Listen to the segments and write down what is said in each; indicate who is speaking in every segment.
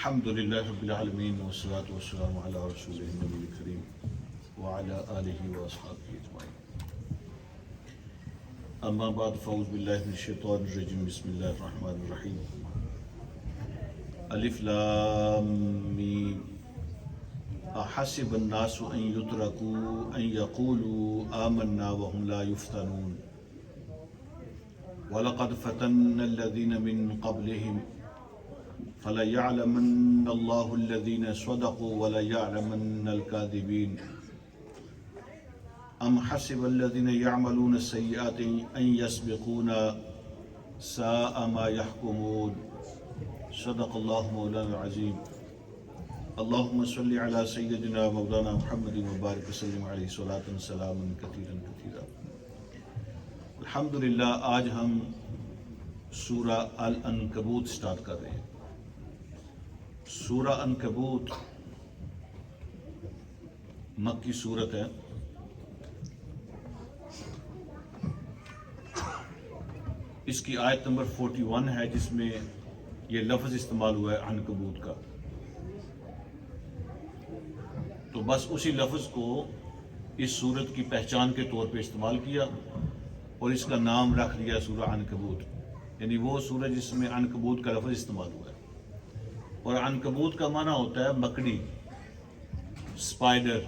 Speaker 1: الحمد للہ رب العالمین والصلاة والسلام علی رسولہ النبی الکریم وعلی آلہ واصحابہ اجمعین، اما بعد فاعوذ باللہ من الشیطان الرجیم، بسم اللہ الرحمن الرحیم۔ الف لام میم، احسب الناس ان یترکوا ان یقولوا آمنا وهم لا یفتنون وَلَقَدْ فَتَنَّا الَّذِينَ مِن قَبْلِهِمْ فَلَيَعْلَمَنَّ اللَّهُ الَّذِينَ صَدَقُوا وَلَيَعْلَمَنَّ الْكَاذِبِينَ أَمْ حَسِبَ الَّذِينَ يَعْمَلُونَ السَّيِّئَاتِ أَن يَسْبِقُونَ سَاءَ مَا يَحْكُمُونَ صدق اللہ مولانا العظیم۔ اللہم صلی علی سیدنا مولانا محمد وبارک وسلم علیہ صلاۃ سلام کثیرا کثیرا۔ الحمدللہ آج ہم سورہ العنکبوت سٹارٹ کر رہے ہیں۔ سورہ عنکبوت مکی سورت ہے۔ اس کی آیت نمبر 41 ہے جس میں یہ لفظ استعمال ہوا ہے عنکبوت کا، تو بس اسی لفظ کو اس سورت کی پہچان کے طور پہ استعمال کیا اور اس کا نام رکھ دیا سورہ عنکبوت، یعنی وہ سورہ جس میں عنکبوت کا لفظ استعمال ہوا ہے۔ اور عنکبوت کا معنی ہوتا ہے مکڑی، اسپائڈر،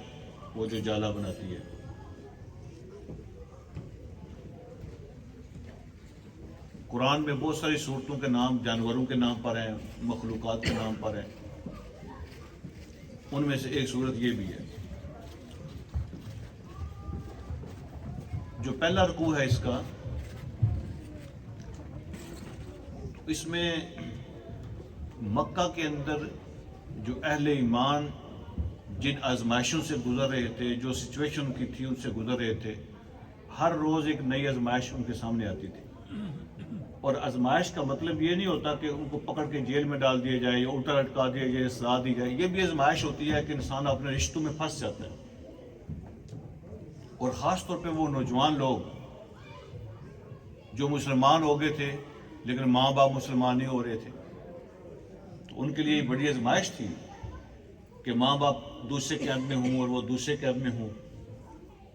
Speaker 1: وہ جو جالا بناتی ہے۔ قرآن میں بہت ساری صورتوں کے نام جانوروں کے نام پر ہیں، مخلوقات کے نام پر ہیں، ان میں سے ایک صورت یہ بھی ہے۔ جو پہلا رکوع ہے اس کا، اس میں مکہ کے اندر جو اہل ایمان جن آزمائشوں سے گزر رہے تھے، جو سچویشن کی تھی ان سے گزر رہے تھے، ہر روز ایک نئی آزمائش ان کے سامنے آتی تھی۔ اور آزمائش کا مطلب یہ نہیں ہوتا کہ ان کو پکڑ کے جیل میں ڈال دیا جائے یا الٹا لٹکا دیا جائے، سزا دی جائے۔ یہ بھی آزمائش ہوتی ہے کہ انسان اپنے رشتوں میں پھنس جاتا ہے، اور خاص طور پہ وہ نوجوان لوگ جو مسلمان ہو گئے تھے لیکن ماں باپ مسلمان نہیں ہو رہے تھے، تو ان کے لیے بڑی آزمائش تھی کہ ماں باپ دوسرے قید میں ہوں اور وہ دوسرے قید میں ہوں،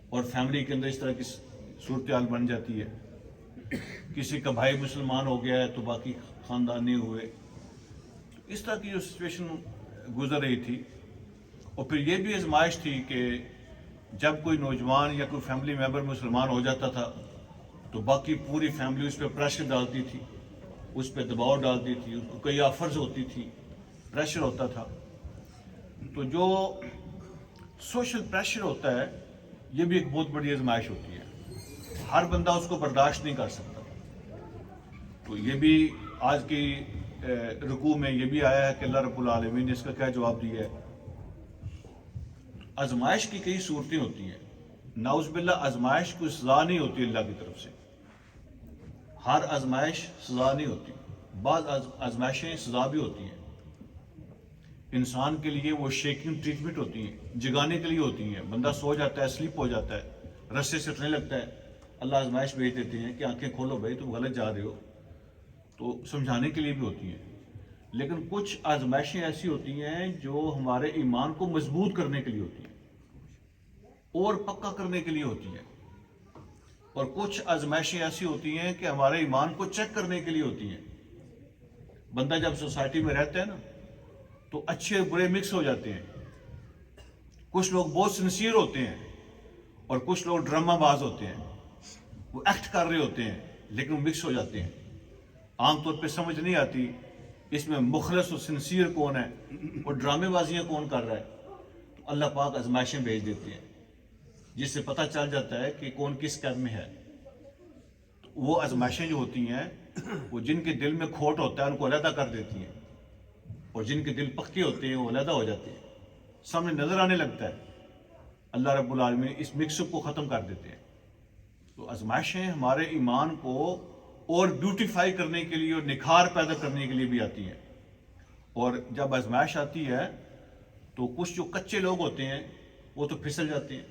Speaker 1: اور فیملی کے اندر اس طرح کی صورتحال بن جاتی ہے۔ کسی کا بھائی مسلمان ہو گیا ہے تو باقی خاندان نہیں ہوئے، اس طرح کی جو سچویشن گزر رہی تھی۔ اور پھر یہ بھی آزمائش تھی کہ جب کوئی نوجوان یا کوئی فیملی ممبر مسلمان ہو جاتا تھا تو باقی پوری فیملی اس پہ پریشر ڈالتی تھی، اس پہ دباؤ ڈالتی تھی، اس کو کئی آفرز ہوتی تھی، پریشر ہوتا تھا۔ تو جو سوشل پریشر ہوتا ہے یہ بھی ایک بہت بڑی آزمائش ہوتی ہے، ہر بندہ اس کو برداشت نہیں کر سکتا۔ تو یہ بھی آج کی رکوع میں یہ بھی آیا ہے کہ اللہ رب العالمین نے اس کا کیا جواب دیا ہے۔ آزمائش کی کئی صورتیں ہوتی ہیں، نعوذ باللہ آزمائش کوئی سزا نہیں ہوتی اللہ کی طرف سے، ہر آزمائش سزا نہیں ہوتی، بعض آزمائشیں سزا بھی ہوتی ہیں۔ انسان کے لیے وہ شیکنگ ٹریٹمنٹ ہوتی ہیں، جگانے کے لیے ہوتی ہیں۔ بندہ سو جاتا ہے، سلیپ ہو جاتا ہے، رسے سے اٹھنے لگتا ہے، اللہ آزمائش بھیج دیتے ہیں کہ آنکھیں کھولو بھائی تم غلط جا رہے ہو، تو سمجھانے کے لیے بھی ہوتی ہیں۔ لیکن کچھ آزمائشیں ایسی ہوتی ہیں جو ہمارے ایمان کو مضبوط کرنے کے لیے ہوتی ہیں اور پکا کرنے کے لیے ہوتی ہیں، اور کچھ آزمائشیں ایسی ہوتی ہیں کہ ہمارے ایمان کو چیک کرنے کے لیے ہوتی ہیں۔ بندہ جب سوسائٹی میں رہتا ہے نا تو اچھے برے مکس ہو جاتے ہیں، کچھ لوگ بہت سنسیئر ہوتے ہیں اور کچھ لوگ ڈرامہ باز ہوتے ہیں، وہ ایکٹ کر رہے ہوتے ہیں لیکن وہ مکس ہو جاتے ہیں۔ عام طور پہ سمجھ نہیں آتی اس میں مخلص اور سنسیئر کون ہے اور ڈرامے بازیاں کون کر رہا ہے۔ تو اللہ پاک آزمائشیں بھیج دیتے ہیں جس سے پتہ چل جاتا ہے کہ کون کس قید میں ہے۔ تو وہ آزمائشیں جو ہوتی ہیں وہ جن کے دل میں کھوٹ ہوتا ہے ان کو علیحدہ کر دیتی ہیں، اور جن کے دل پکے ہوتے ہیں وہ علیحدہ ہو جاتے ہیں، سامنے نظر آنے لگتا ہے۔ اللہ رب العالمین اس مکس اپ کو ختم کر دیتے ہیں۔ تو آزمائشیں ہمارے ایمان کو اور بیوٹیفائی کرنے کے لیے اور نکھار پیدا کرنے کے لیے بھی آتی ہیں۔ اور جب آزمائش آتی ہے تو کچھ جو کچے لوگ ہوتے ہیں وہ تو پھسل جاتے ہیں،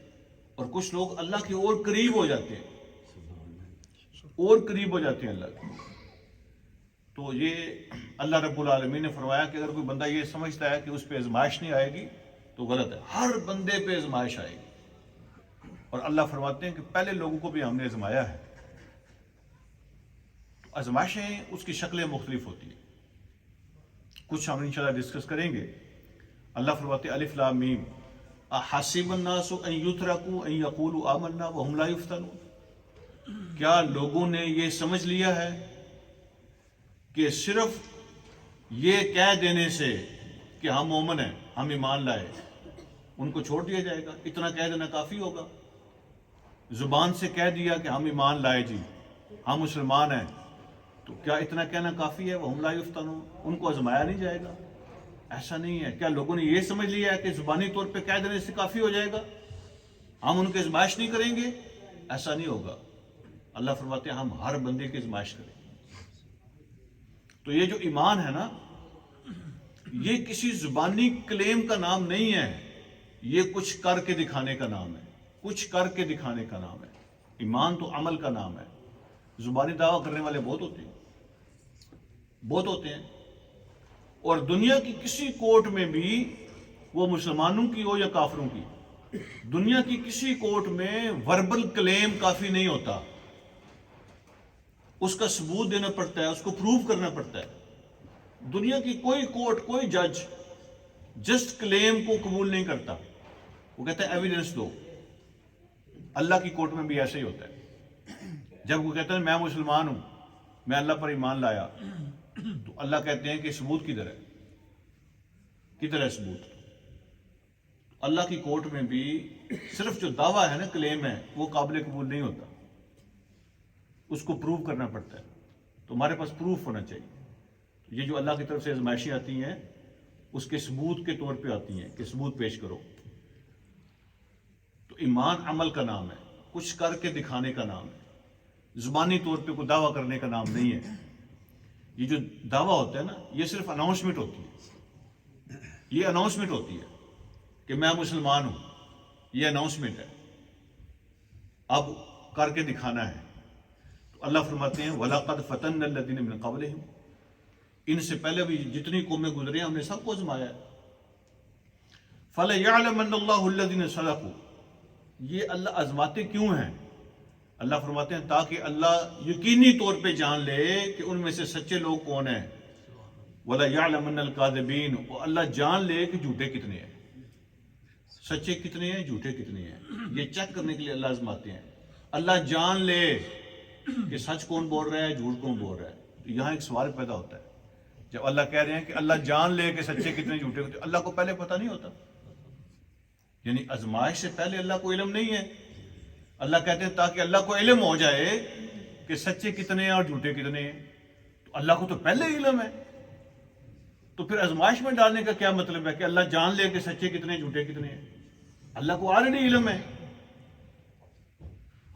Speaker 1: اور کچھ لوگ اللہ کے اور قریب ہو جاتے ہیں، اور قریب ہو جاتے ہیں اللہ کے۔ تو یہ اللہ رب العالمین نے فرمایا کہ اگر کوئی بندہ یہ سمجھتا ہے کہ اس پہ آزمائش نہیں آئے گی تو غلط ہے، ہر بندے پہ آزمائش آئے گی۔ اور اللہ فرماتے ہیں کہ پہلے لوگوں کو بھی ہم نے آزمایا ہے۔ تو آزمائشیں اس کی شکلیں مختلف ہوتی ہیں، کچھ ہم انشاءاللہ ڈسکس کریں گے۔ اللہ فرماتے ہیں الف لام میم احسب الناس ان یترکوا ان یقولوا آمنا وهم لا یفتنون، کیا لوگوں نے یہ سمجھ لیا ہے کہ صرف یہ کہہ دینے سے کہ ہم مومن ہیں، ہم ایمان لائے، ان کو چھوڑ دیا جائے گا؟ اتنا کہہ دینا کافی ہوگا؟ زبان سے کہہ دیا کہ ہم ایمان لائے جی، ہم مسلمان ہیں، تو کیا اتنا کہنا کافی ہے؟ وَهُمْ لَا يُفْتَنُونَ، ان کو آزمایا نہیں جائے گا؟ ایسا نہیں ہے۔ کیا لوگوں نے یہ سمجھ لیا ہے کہ زبانی طور پہ کہہ دینے سے کافی ہو جائے گا، ہم ان کی آزمائش نہیں کریں گے؟ ایسا نہیں ہوگا۔ اللہ فرماتے ہیں ہم ہر بندے کی آزمائش کریں گے۔ تو یہ جو ایمان ہے نا، یہ کسی زبانی کلیم کا نام نہیں ہے، یہ کچھ کر کے دکھانے کا نام ہے، کچھ کر کے دکھانے کا نام ہے۔ ایمان تو عمل کا نام ہے۔ زبانی دعویٰ کرنے والے بہت ہوتے ہیں، بہت ہوتے ہیں، اور دنیا کی کسی کورٹ میں بھی، وہ مسلمانوں کی ہو یا کافروں کی، دنیا کی کسی کورٹ میں وربل کلیم کافی نہیں ہوتا، اس کا ثبوت دینا پڑتا ہے، اس کو پروف کرنا پڑتا ہے۔ دنیا کی کوئی کورٹ، کوئی جج جسٹ کلیم کو قبول نہیں کرتا، وہ کہتا ہے ایویڈنس دو۔ اللہ کی کورٹ میں بھی ایسے ہی ہوتا ہے۔ جب وہ کہتا ہے میں مسلمان ہوں، میں اللہ پر ایمان لایا، تو اللہ کہتے ہیں کہ ثبوت کدھر ہے؟ کدھر ہے ثبوت؟ اللہ کی کورٹ میں بھی صرف جو دعویٰ ہے نا، کلیم ہے، وہ قابل قبول نہیں ہوتا، اس کو پروف کرنا پڑتا ہے۔ تو ہمارے پاس پروف ہونا چاہیے۔ یہ جو اللہ کی طرف سے آزمائشیں آتی ہیں، اس کے ثبوت کے طور پہ آتی ہیں کہ ثبوت پیش کرو۔ تو ایمان عمل کا نام ہے، کچھ کر کے دکھانے کا نام ہے، زبانی طور پہ کوئی دعویٰ کرنے کا نام نہیں ہے۔ یہ جو دعویٰ ہوتا ہے نا، یہ صرف اناؤنسمنٹ ہوتی ہے، یہ اناؤنسمنٹ ہوتی ہے کہ میں مسلمان ہوں، یہ اناؤنسمنٹ ہے، اب کر کے دکھانا ہے۔ تو اللہ فرماتے ہیں وَلَقَدْ فَتَنَّ الَّذِينَ مِن قَبْلِهِمْ، ان سے پہلے بھی جتنی قومیں گزری ہیں ہم نے سب کو آزمایا ہے۔ فَلَيَعْلَمَنَّ اللَّهُ الَّذِينَ صَدَقُوا، یہ اللہ آزماتے کیوں ہیں؟ اللہ فرماتے ہیں تاکہ اللہ یقینی طور پہ جان لے کہ ان میں سے سچے لوگ کون ہیں۔ وَلَيَعْلَمَنَّ الْكَاذِبِينَ، اور اللہ جان لے کہ جھوٹے کتنے ہیں، سچے کتنے ہیں، جھوٹے کتنے ہیں۔ یہ چیک کرنے کے لیے اللہ آزماتے ہیں۔ اللہ جان لے کہ سچ کون بول رہا ہے، جھوٹ کون بول رہا ہے۔ تو یہاں ایک سوال پیدا ہوتا ہے، جب اللہ کہہ رہے ہیں کہ اللہ جان لے کہ سچے کتنے، جھوٹے کتنے، اللہ کو پہلے پتہ نہیں ہوتا؟ یعنی آزمائش سے پہلے اللہ کو علم نہیں ہے؟ اللہ کہتے ہیں تاکہ اللہ کو علم ہو جائے کہ سچے کتنے ہیں اور جھوٹے کتنے ہیں۔ تو اللہ کو تو پہلے ہی علم ہے، تو پھر آزمائش میں ڈالنے کا کیا مطلب ہے کہ اللہ جان لے کہ سچے کتنے ہیں، جھوٹے کتنے ہیں؟ اللہ کو آلریڈی علم ہے۔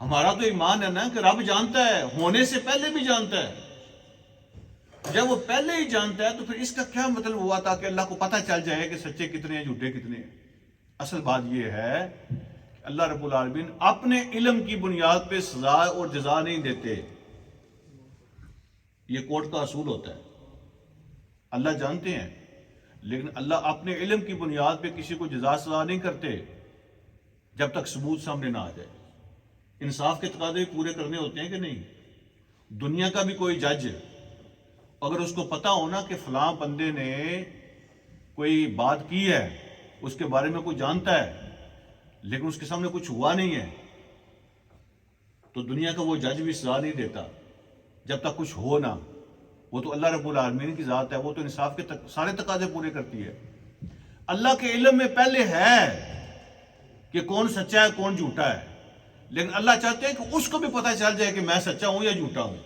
Speaker 1: ہمارا تو ایمان ہے نا کہ رب جانتا ہے، ہونے سے پہلے بھی جانتا ہے۔ جب وہ پہلے ہی جانتا ہے تو پھر اس کا کیا مطلب ہوا تاکہ اللہ کو پتہ چل جائے کہ سچے کتنے ہیں، جھوٹے کتنے ہیں؟ اصل بات یہ ہے کہ اللہ رب العالمین اپنے علم کی بنیاد پہ سزا اور جزا نہیں دیتے۔ یہ کورٹ کا اصول ہوتا ہے، اللہ جانتے ہیں، لیکن اللہ اپنے علم کی بنیاد پہ کسی کو جزا سزا نہیں کرتے جب تک ثبوت سامنے نہ آ جائے۔ انصاف کے تقاضے پورے کرنے ہوتے ہیں کہ نہیں؟ دنیا کا بھی کوئی جج اگر اس کو پتا ہونا کہ فلاں بندے نے کوئی بات کی ہے، اس کے بارے میں کوئی جانتا ہے، لیکن اس کے سامنے کچھ ہوا نہیں ہے، تو دنیا کا وہ جج بھی سزا نہیں دیتا جب تک کچھ ہو نہ۔ وہ تو اللہ رب العالمین کی ذات ہے، وہ تو انصاف کے سارے تقاضے پورے کرتی ہے۔ اللہ کے علم میں پہلے ہے کہ کون سچا ہے کون جھوٹا ہے، لیکن اللہ چاہتے ہیں کہ اس کو بھی پتہ چل جائے کہ میں سچا ہوں یا جھوٹا ہوں۔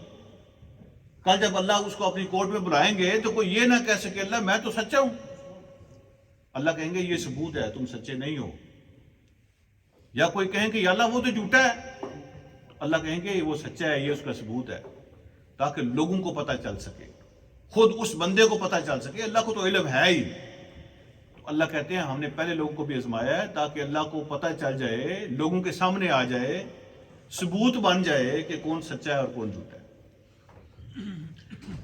Speaker 1: کل جب اللہ اس کو اپنی کورٹ میں بلائیں گے تو کوئی یہ نہ کہہ سکے اللہ میں تو سچا ہوں۔ اللہ کہیں گے یہ ثبوت ہے تم سچے نہیں ہو، یا کوئی کہیں کہ یا اللہ وہ تو جھوٹا ہے، اللہ کہیں گے وہ سچا ہے، یہ اس کا ثبوت ہے، تاکہ لوگوں کو پتہ چل سکے، خود اس بندے کو پتہ چل سکے۔ اللہ کو تو علم ہے ہی، تو اللہ کہتے ہیں ہم نے پہلے لوگوں کو بھی آزمایا ہے تاکہ اللہ کو پتہ چل جائے، لوگوں کے سامنے آ جائے، ثبوت بن جائے کہ کون سچا ہے اور کون جھوٹا ہے۔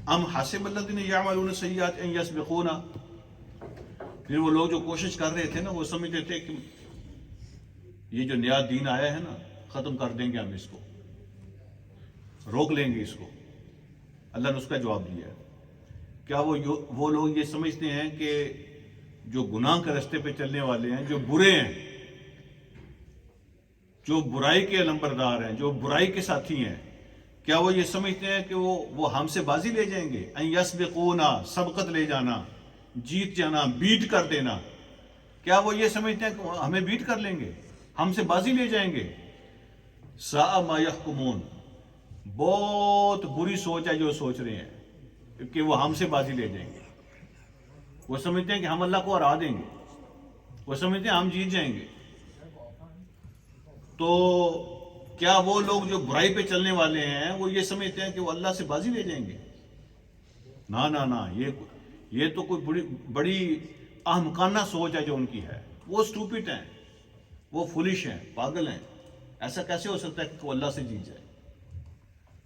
Speaker 1: ام حسب الذین یعملون السیئات ان یسبقونا، پھر وہ لوگ جو کوشش کر رہے تھے نا وہ سمجھتے تھے کہ یہ جو نیا دین آیا ہے نا ختم کر دیں گے ہم اس کو، روک لیں گے اس کو۔ اللہ نے اس کا جواب دیا ہے، کیا وہ لوگ یہ سمجھتے ہیں کہ جو گناہ کے رستے پہ چلنے والے ہیں، جو برے ہیں، جو برائی کے علمبردار ہیں، جو برائی کے ساتھی ہیں، کیا وہ یہ سمجھتے ہیں کہ وہ ہم سے بازی لے جائیں گے؟ ان یسبقونا، سبقت لے جانا، جیت جانا، بیٹ کر دینا، کیا وہ یہ سمجھتے ہیں کہ ہمیں بیٹ کر لیں گے، ہم سے بازی لے جائیں گے؟ ساء ما یحکمون، بہت بری سوچ ہے جو سوچ رہے ہیں کہ وہ ہم سے بازی لے جائیں گے۔ وہ سمجھتے ہیں کہ ہم اللہ کو ہرا دیں گے، وہ سمجھتے ہیں ہم جیت جائیں گے۔ تو کیا وہ لوگ جو برائی پہ چلنے والے ہیں وہ یہ سمجھتے ہیں کہ وہ اللہ سے بازی لے جائیں گے؟ نہ نہ نہ، یہ تو کوئی بڑی احمقانہ سوچ ہے جو ان کی ہے۔ وہ سٹوپٹ ہیں، وہ فولش ہیں، پاگل ہیں۔ ایسا کیسے ہو سکتا ہے کہ وہ اللہ سے جیت جائے؟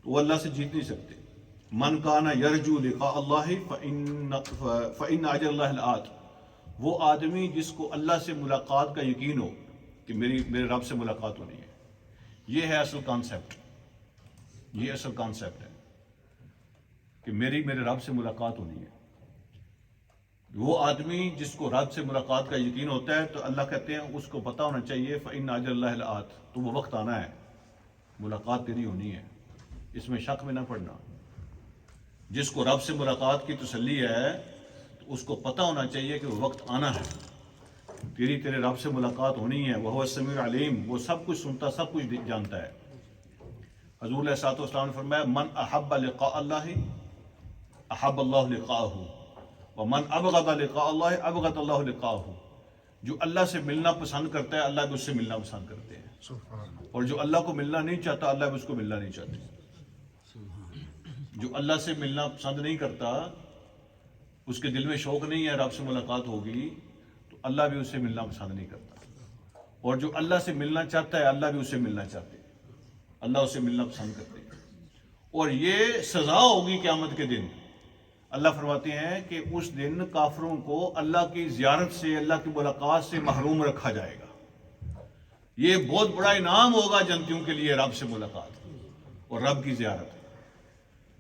Speaker 1: وہ اللہ سے جیت نہیں سکتے۔ من کان یرجو لقاء اللہ فإن اجر اللہ لآت، وہ آدمی جس کو اللہ سے ملاقات کا یقین ہو کہ میرے رب سے ملاقات ہونی ہے، یہ ہے اصل کانسیپٹ، یہ اصل کانسیپٹ ہے کہ میرے رب سے ملاقات ہونی ہے۔ وہ آدمی جس کو رب سے ملاقات کا یقین ہوتا ہے تو اللہ کہتے ہیں اس کو پتہ ہونا چاہیے فإن اجر اللہ لآت، تو وہ وقت آنا ہے، ملاقات تیری ہونی ہے، اس میں شک میں نہ پڑنا۔ جس کو رب سے ملاقات کی تسلی ہے تو اس کو پتہ ہونا چاہیے کہ وہ وقت آنا ہے، تیرے رب سے ملاقات ہونی ہے۔ وہو السمیع العلیم، وہ سب کچھ سنتا، سب کچھ جانتا ہے۔ حضور علیہ الصلوۃ والسلام نے فرمایا من احب لقاء اللہ احب اللہ لقاءہ ومن ابغض لقاء اللہ ابغض اللہ لقاءہ، جو اللہ سے ملنا پسند کرتا ہے اللہ بھی اس سے ملنا پسند کرتے ہیں، اور جو اللہ کو ملنا نہیں چاہتا اللہ بھی اس کو ملنا نہیں چاہتے۔ جو اللہ سے ملنا پسند نہیں کرتا، اس کے دل میں شوق نہیں ہے رب سے ملاقات ہوگی، تو اللہ بھی اس سے ملنا پسند نہیں کرتا۔ اور جو اللہ سے ملنا چاہتا ہے اللہ بھی اس سے ملنا چاہتے ہیں، اللہ اس سے ملنا پسند کرتے ہیں۔ اور یہ سزا ہوگی قیامت کے دن۔ اللہ فرماتے ہیں کہ اس دن کافروں کو اللہ کی زیارت سے، اللہ کی ملاقات سے محروم رکھا جائے گا۔ یہ بہت بڑا انعام ہوگا جنتیوں کے لیے، رب سے ملاقات اور رب کی زیارت۔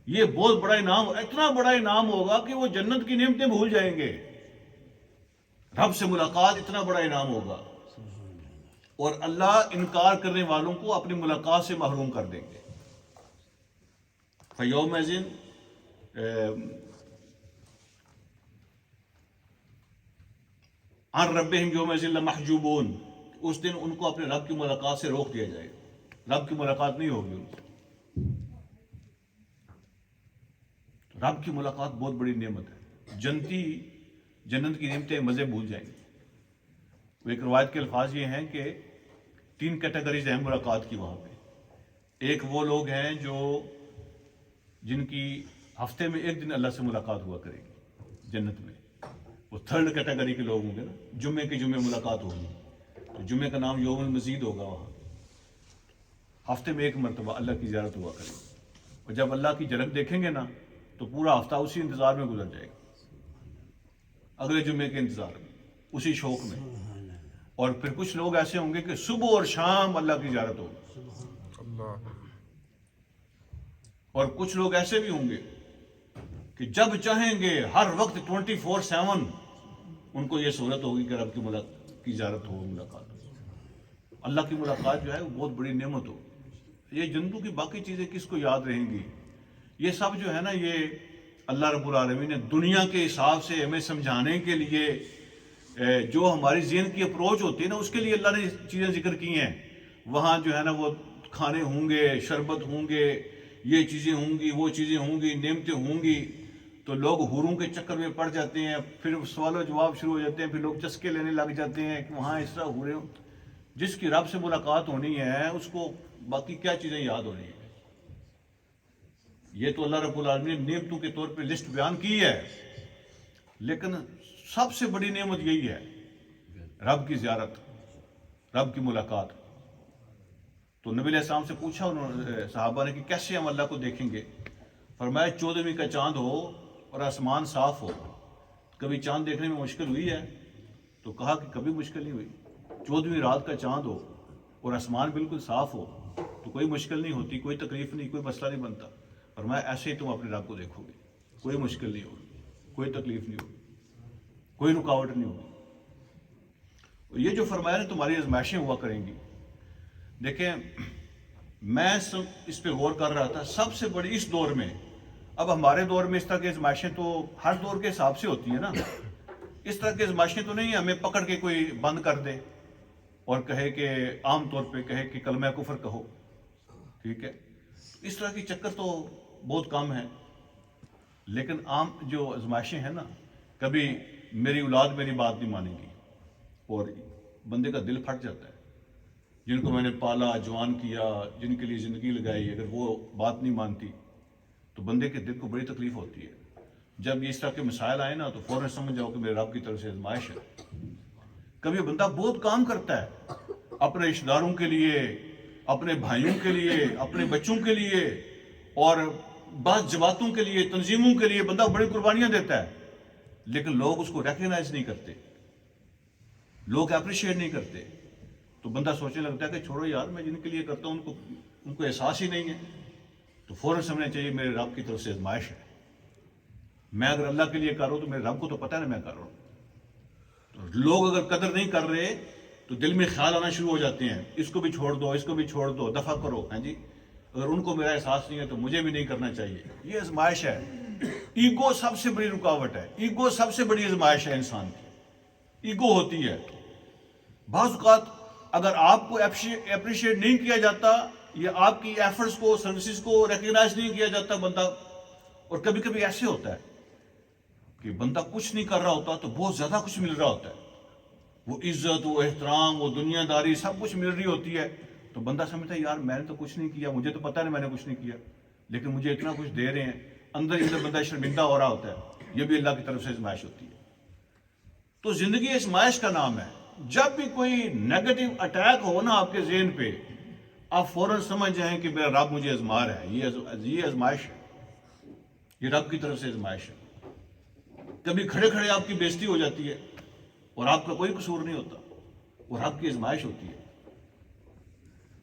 Speaker 1: یہ بہت بڑا انعام، اتنا بڑا انعام ہوگا کہ وہ جنت کی نعمتیں بھول جائیں گے۔ رب سے ملاقات اتنا بڑا انعام ہوگا، اور اللہ انکار کرنے والوں کو اپنی ملاقات سے محروم کر دیں گے۔ فَيَوْمَئِذٍ عَنْ رَبِّهِمْ يَوْمَئِذٍ لَمَحْجُوبُونَ، اس دن ان کو اپنے رب کی ملاقات سے روک دیا جائے گا، رب کی ملاقات نہیں ہوگی ان سے۔ رب کی ملاقات بہت بڑی نعمت ہے۔ جنتی جنت کی نعمتیں مزے بھول جائیں گے۔ وہ ایک روایت کے الفاظ یہ ہیں کہ 3 کیٹیگریز ہیں ملاقات کی وہاں پہ۔ ایک وہ لوگ ہیں جن کی ہفتے میں 1 دن اللہ سے ملاقات ہوا کرے گی جنت میں، وہ 3rd کیٹیگری کے لوگ ہوں گے نا، جمعے کے جمعے ملاقات ہوگی، تو جمعے کا نام یوم المزید ہوگا وہاں۔ ہفتے میں 1 مرتبہ اللہ کی زیارت ہوا کرے گی، اور جب اللہ کی جھلک دیکھیں گے نا تو پورا ہفتہ اسی انتظار میں گزر جائے گا، اگلے جمعے کے انتظار میں، اسی شوق میں۔ اور پھر کچھ لوگ ایسے ہوں گے کہ صبح اور شام اللہ کی زیارت ہوگی، اور کچھ لوگ ایسے بھی ہوں گے کہ جب چاہیں گے ہر وقت 24/7 ان کو یہ سہولت ہوگی کہ رب کی زیارت ہو، ملاقات ہو۔ اللہ کی ملاقات جو ہے وہ بہت بڑی نعمت ہو۔ یہ جنتو کی باقی چیزیں کس کو یاد رہیں گی؟ یہ سب جو ہے نا، یہ اللہ رب العالمین نے دنیا کے حساب سے ہمیں سمجھانے کے لیے، جو ہماری ذہن کی اپروچ ہوتی ہے نا، اس کے لیے اللہ نے چیزیں ذکر کی ہیں۔ وہاں جو ہے نا وہ کھانے ہوں گے، شربت ہوں گے، یہ چیزیں ہوں گی، وہ چیزیں ہوں گی، نعمتیں ہوں گی، تو لوگ حوروں کے چکر میں پڑ جاتے ہیں، پھر سوال و جواب شروع ہو جاتے ہیں، پھر لوگ چسکے لینے لگ جاتے ہیں کہ وہاں اس طرح حوریں۔ جس کی رب سے ملاقات ہونی ہے اس کو باقی کیا چیزیں یاد ہونی ہیں؟ یہ تو اللہ رب العالمین نے نعمتوں کے طور پہ لسٹ بیان کی ہے، لیکن سب سے بڑی نعمت یہی ہے، رب کی زیارت، رب کی ملاقات۔ تو نبی علیہ السلام سے پوچھا انہوں نے صحابہ نے کہ کیسے ہم اللہ کو دیکھیں گے؟ فرمایا 14ویں کا چاند ہو اور آسمان صاف ہو، کبھی چاند دیکھنے میں مشکل ہوئی ہے؟ تو کہا کہ کبھی مشکل نہیں ہوئی۔ 14ویں رات کا چاند ہو اور آسمان بالکل صاف ہو تو کوئی مشکل نہیں ہوتی، کوئی تکلیف نہیں، کوئی مسئلہ نہیں بنتا۔ فرمایا ایسے ہی تم اپنے رب کو دیکھو گے، کوئی مشکل نہیں ہوگی، کوئی تکلیف نہیں ہوگی، کوئی رکاوٹ نہیں ہوگی۔ اور یہ جو فرمایا نا تمہاری آزمائشیں ہوا کریں گی، دیکھیں میں اس پہ غور کر رہا تھا، سب سے بڑی اس دور میں، اب ہمارے دور میں اس طرح کی آزمائشیں تو ہر دور کے حساب سے ہوتی ہیں نا، اس طرح کی آزمائشیں تو نہیں ہمیں پکڑ کے کوئی بند کر دے اور کہے کہ عام طور پہ کہے کہ کلمہ کفر کہو، ٹھیک ہے، اس طرح کی چکر تو بہت کم ہے۔ لیکن عام جو آزمائشیں ہیں نا، کبھی میری اولاد میری بات نہیں مانے گی اور بندے کا دل پھٹ جاتا ہے، جن کو میں نے پالا جوان کیا، جن کے لیے زندگی لگائی، اگر وہ بات نہیں مانتی تو بندے کے دل کو بڑی تکلیف ہوتی ہے۔ جب اس طرح کے مسائل آئے نا تو فوراً سمجھ جاؤ کہ میرے رب کی طرف سے آزمائش ہے۔ کبھی بندہ بہت کام کرتا ہے اپنے رشتہ داروں کے لیے، اپنے بھائیوں کے لیے، اپنے بچوں کے لیے اور بعض جماعتوں کے لیے، تنظیموں کے لیے بندہ بڑی قربانیاں دیتا ہے، لیکن لوگ اس کو ریکگنائز نہیں کرتے، لوگ اپریشیٹ نہیں کرتے، تو بندہ سوچنے لگتا ہے کہ چھوڑو یار، میں جن کے لیے کرتا ہوں ان کو احساس ہی نہیں ہے۔ تو فوراً سمجھنا چاہیے میرے رب کی طرف سے آزمائش ہے۔ میں اگر اللہ کے لیے کر رہا ہوں تو میرے رب کو تو پتہ ہے نا میں کر رہا ہوں۔ تو لوگ اگر قدر نہیں کر رہے تو دل میں خیال آنا شروع ہو جاتے ہیں، اس کو بھی چھوڑ دو، اس کو بھی چھوڑ دو، دفع کرو، ہاں جی، اگر ان کو میرا احساس نہیں ہے تو مجھے بھی نہیں کرنا چاہیے۔ یہ آزمائش ہے، ایگو سب سے بڑی رکاوٹ ہے، ایگو سب سے بڑی آزمائش ہے انسان کی، ایگو ہوتی ہے۔ بعض اوقات اگر آپ کو اپریشیٹ نہیں کیا جاتا یا آپ کی ایفرٹس کو، سروسز کو ریکگنائز نہیں کیا جاتا بندہ، اور کبھی کبھی ایسے ہوتا ہے کہ بندہ کچھ نہیں کر رہا ہوتا تو بہت زیادہ کچھ مل رہا ہوتا ہے، وہ عزت، وہ احترام، وہ دنیا داری سب کچھ مل رہی ہوتی ہے، تو بندہ سمجھتا ہے یار میں نے تو کچھ نہیں کیا، مجھے تو پتہ نہیں میں نے کچھ نہیں کیا، لیکن مجھے اتنا کچھ دے رہے ہیں، اندر ادھر بندہ شرمندہ ہو رہا ہوتا ہے۔ یہ بھی اللہ کی طرف سے آزمائش ہوتی ہے۔ تو زندگی آزمائش کا نام ہے۔ جب بھی کوئی نیگیٹو اٹیک ہو نا آپ کے ذہن پہ، آپ فوراً سمجھ جائیں کہ میرا رب مجھے آزما رہا ہے، یہ آزمائش ہے، یہ رب کی طرف سے آزمائش ہے۔ کبھی کھڑے کھڑے آپ کی بےزتی ہو جاتی ہے اور آپ کا کوئی قصور نہیں ہوتا، وہ رب کی آزمائش ہوتی ہے۔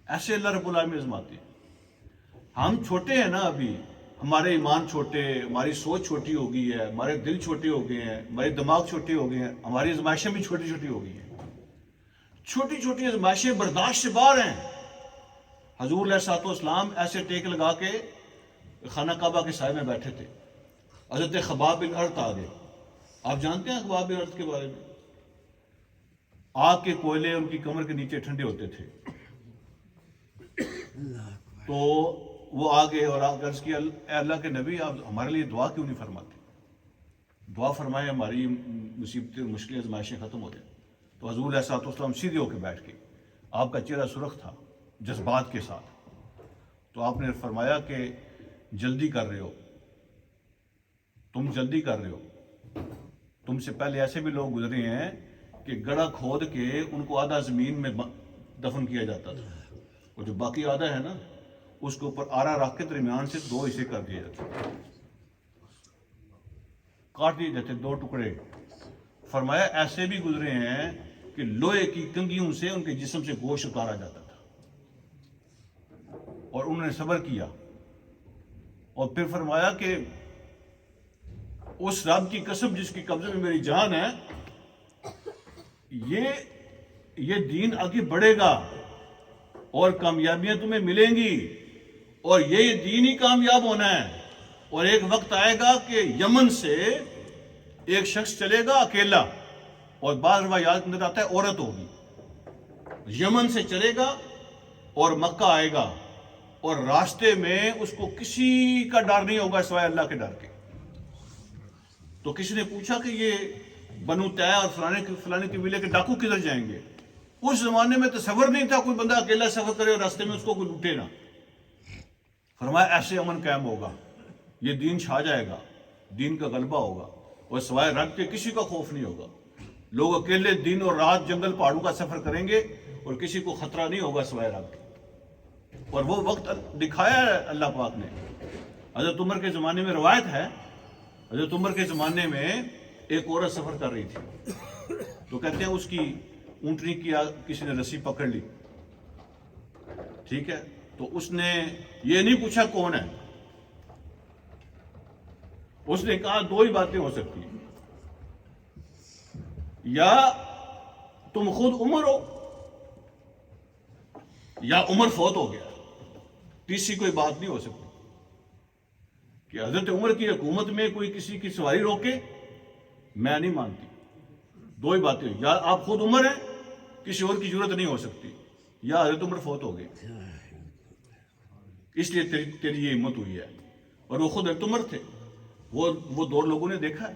Speaker 1: ایسے اللہ رب العالمین آزماتے ہیں۔ ہم چھوٹے ہیں نا ابھی، ہمارے ایمان چھوٹے، ہماری سوچ چھوٹی ہو گئی ہے، ہمارے دل چھوٹے ہو گئے ہیں، ہمارے دماغ چھوٹے ہو گئے ہیں، ہماری آزمائشیں بھی چھوٹی چھوٹی ہو گئی ہیں۔ چھوٹی چھوٹی آزمائشیں برداشت سے باہر ہیں۔ حضور علیہ الصلوۃ والسلام ایسے ٹیک لگا کے خانہ کعبہ کے سائے میں بیٹھے تھے، حضرت خباب بن ارت آ گئے۔ آپ جانتے ہیں خباب بن ارت کے بارے میں؟ آگ کے کوئلے ان کی کمر کے نیچے ٹھنڈے ہوتے تھے، تو وہ آگے اور عرض کیا اے اللہ کے نبی، آپ ہمارے لیے دعا کیوں نہیں فرماتے؟ دعا فرمائے ہماری مصیبتیں، مشکلیں، آزمائشیں ختم ہو جائیں۔ تو حضور علیہ الصلوۃ والسلام سیدھے ہو کے بیٹھ کے، آپ کا چہرہ سرخ تھا جذبات کے ساتھ، تو آپ نے فرمایا کہ جلدی کر رہے ہو، تم جلدی کر رہے ہو، تم سے پہلے ایسے بھی لوگ گزرے ہیں کہ گڑھا کھود کے ان کو آدھا زمین میں دفن کیا جاتا تھا، اور جو باقی آدھا ہے نا اس کے اوپر آرا رکھ کے درمیان سے 2 حصے کر دیے جاتے، کاٹ دیے جاتے 2 ٹکڑے۔ فرمایا ایسے بھی گزرے ہیں کہ لوہے کی کنگھیوں سے ان کے جسم سے گوشت اتارا جاتا تھا، اور انہوں نے صبر کیا، اور پھر فرمایا کہ اس رب کی قسم جس کی قبضے میں میری جان ہے، یہ دین آگے بڑھے گا اور کامیابیاں تمہیں ملیں گی، اور یہ دین ہی کامیاب ہونا ہے۔ اور ایک وقت آئے گا کہ یمن سے ایک شخص چلے گا اکیلا، اور بعض روایات اندر آتا ہے عورت ہوگی، یمن سے چلے گا اور مکہ آئے گا، اور راستے میں اس کو کسی کا ڈر نہیں ہوگا سوائے اللہ کے ڈر کے۔ تو کسی نے پوچھا کہ یہ بنو طے اور فلانے قبیلے کے ڈاکو کدھر جائیں گے؟ اس زمانے میں تصور نہیں تھا کوئی بندہ اکیلا سفر کرے اور راستے میں اس کو کوئی لوٹے نہ۔ فرمایا ایسے امن قائم ہوگا، یہ دین چھا جائے گا، دین کا غلبہ ہوگا، اور سوائے رب کے کسی کا خوف نہیں ہوگا۔ لوگ اکیلے دن اور رات جنگل پہاڑوں کا سفر کریں گے اور کسی کو خطرہ نہیں ہوگا سوائے رب کے۔ اور وہ وقت دکھایا ہے اللہ پاک نے حضرت عمر کے زمانے میں روایت ہے، حضرت عمر کے زمانے میں ایک عورت سفر کر رہی تھی، تو کہتے ہیں اس کی اونٹنی کی کسی نے رسی پکڑ لی، ٹھیک ہے، تو اس نے یہ نہیں پوچھا کون ہے، اس نے کہا دو ہی باتیں ہو سکتی ہیں، یا تم خود عمر ہو یا عمر فوت ہو گیا، تیسری کوئی بات نہیں ہو سکتی کہ حضرت عمر کی حکومت میں کوئی کسی کی سواری روکے، میں نہیں مانتی، دو ہی باتیں ہوئی، یا آپ خود عمر ہیں، کسی اور کی ضرورت نہیں ہو سکتی، یا حضرت عمر فوت ہو گئے، اس لیے تیری یہ ہمت ہوئی ہے، اور وہ خود حضرت عمر تھے، وہ دو لوگوں نے دیکھا ہے۔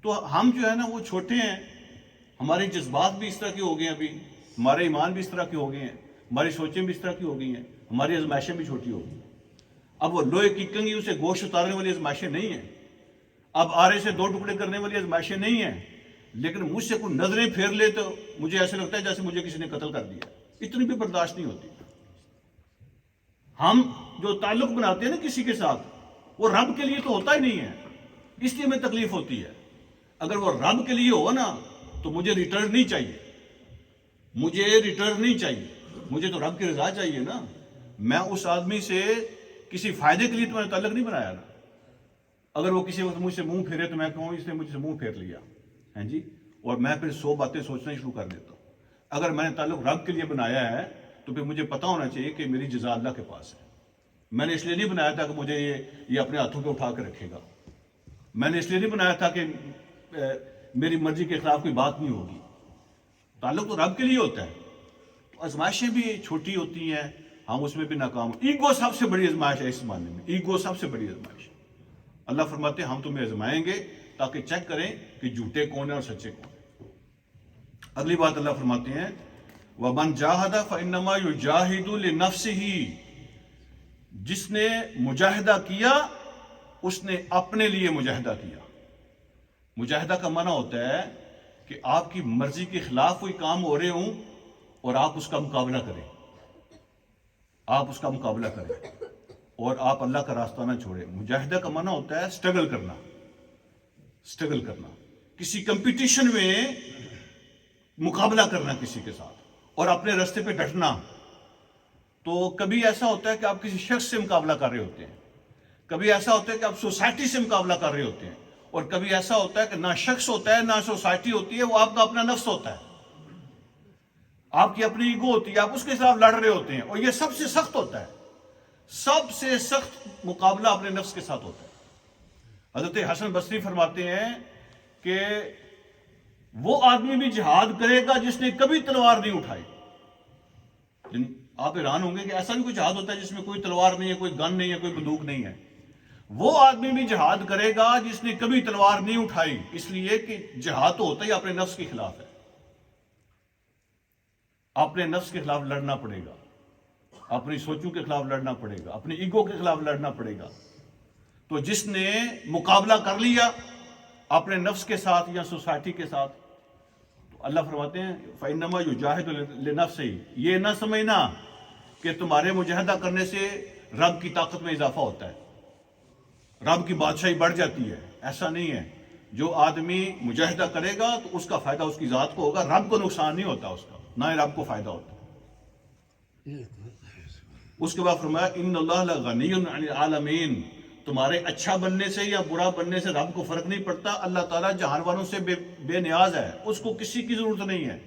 Speaker 1: تو ہم جو ہے نا وہ چھوٹے ہیں، ہمارے جذبات بھی اس طرح کے ہو گئے ہیں، ابھی ہمارے ایمان بھی اس طرح کے ہو گئے ہیں، ہماری سوچیں بھی اس طرح کی ہو گئی ہیں، ہماری آزمائشیں بھی چھوٹی ہو گئی ہیں۔ اب وہ لوہے کی کنگھی سے گوشت اتارنے والی آزمائشیں نہیں ہیں، اب آرے سے دو ٹکڑے کرنے والی آزمائشیں نہیں ہیں، لیکن مجھ سے کوئی نظریں پھیر لے تو مجھے ایسے لگتا ہے جیسے مجھے کسی نے قتل کر دیا، اتنی بھی برداشت نہیں ہوتی۔ ہم جو تعلق بناتے ہیں نا کسی کے ساتھ، وہ رب کے لیے تو ہوتا ہی نہیں ہے، اس لیے ہمیں تکلیف ہوتی ہے۔ اگر وہ رب کے لیے ہو نا تو مجھے ریٹرن نہیں چاہیے، مجھے ریٹرن نہیں چاہیے، مجھے تو رب کی رضا چاہیے نا۔ میں اس آدمی سے کسی فائدے کے لیے تو میں نے تعلق نہیں بنایا نا۔ اگر وہ کسی وقت مجھ سے منہ پھیرے تو میں کہوں اس نے مجھ سے منہ پھیر لیا ہے جی، اور میں پھر 100 باتیں سوچنا شروع کر دیتا ہوں۔ اگر میں نے تعلق رب کے لیے بنایا ہے تو پھر مجھے پتا ہونا چاہیے کہ میری جزا اللہ کے پاس ہے۔ میں نے اس لیے نہیں بنایا تھا کہ مجھے یہ اپنے ہاتھوں پہ اٹھا کے رکھے گا، میں نے اس لیے نہیں بنایا تھا کہ میری مرضی کے خلاف کوئی بات نہیں ہوگی۔ تعلق تو رب کے لیے ہوتا ہے۔ تو آزمائشیں بھی چھوٹی ہوتی ہیں، ہم اس میں بھی ناکام۔ ایگو سب سے بڑی آزمائش ہے اس زمانے میں، ایگو سب سے بڑی آزمائش۔ اللہ فرماتے ہیں ہم تمہیں آزمائیں گے تاکہ چیک کریں کہ جھوٹے کون ہیں اور سچے کون ہیں۔ اگلی بات اللہ فرماتے ہیں وَمَنْ جَاهَدَ فَإِنَّمَا يُجَاهِدُ لِنَفْسِهِ، جس نے مجاہدہ کیا اس نے اپنے لیے مجاہدہ کیا۔ مجاہدہ کا معنی ہوتا ہے کہ آپ کی مرضی کے خلاف کوئی کام ہو رہے ہوں اور آپ اس کا مقابلہ کریں، آپ اس کا مقابلہ کریں اور آپ اللہ کا راستہ نہ چھوڑیں۔ مجاہدہ کا معنی ہوتا ہے سٹرگل کرنا، سٹرگل کرنا، کسی کمپٹیشن میں مقابلہ کرنا کسی کے ساتھ اور اپنے راستے پہ ڈٹنا۔ تو کبھی ایسا ہوتا ہے کہ آپ کسی شخص سے مقابلہ کر رہے ہوتے ہیں، کبھی ایسا ہوتا ہے کہ آپ سوسائٹی سے مقابلہ کر رہے ہوتے ہیں، اور کبھی ایسا ہوتا ہے کہ نہ شخص ہوتا ہے نہ سوسائٹی ہوتی ہے، وہ آپ کا اپنا نفس ہوتا ہے، آپ کی اپنی ایگو ہوتی ہے، آپ اس کے خلاف لڑ رہے ہوتے ہیں، اور یہ سب سے سخت ہوتا ہے، سب سے سخت مقابلہ اپنے نفس کے ساتھ ہوتا ہے۔ حضرت حسن بصری فرماتے ہیں کہ وہ آدمی بھی جہاد کرے گا جس نے کبھی تلوار نہیں اٹھائی۔ یعنی آپ حیران ہوں گے کہ ایسا بھی کوئی جہاد ہوتا ہے جس میں کوئی تلوار نہیں ہے، کوئی گن نہیں ہے، کوئی بندوق نہیں ہے۔ وہ آدمی بھی جہاد کرے گا جس نے کبھی تلوار نہیں اٹھائی، اس لیے کہ جہاد تو ہوتا ہی اپنے نفس کے خلاف ہے، اپنے نفس کے خلاف لڑنا پڑے گا، اپنی سوچوں کے خلاف لڑنا پڑے گا، اپنی ایگو کے خلاف لڑنا پڑے گا۔ تو جس نے مقابلہ کر لیا اپنے نفس کے ساتھ یا سوسائٹی کے ساتھ، تو اللہ فرماتے ہیں فَإِنَّمَا يُجَاهِدُ لِنَفْسِهِ، یہ نہ سمجھنا کہ تمہارے مجاہدہ کرنے سے رب کی طاقت میں اضافہ ہوتا ہے، رب کی بادشاہی بڑھ جاتی ہے، ایسا نہیں ہے۔ جو آدمی مجاہدہ کرے گا تو اس کا فائدہ اس کی ذات کو ہوگا، رب کو نقصان نہیں ہوتا اس کا، نہ ہی رب کو فائدہ ہوتا۔ اس کے بعد فرمایا ان اللہ لغنی عن العالمین، تمہارے اچھا بننے سے یا برا بننے سے رب کو فرق نہیں پڑتا۔ اللہ تعالیٰ جہان والوں سے بے نیاز ہے، اس کو کسی کی ضرورت نہیں ہے۔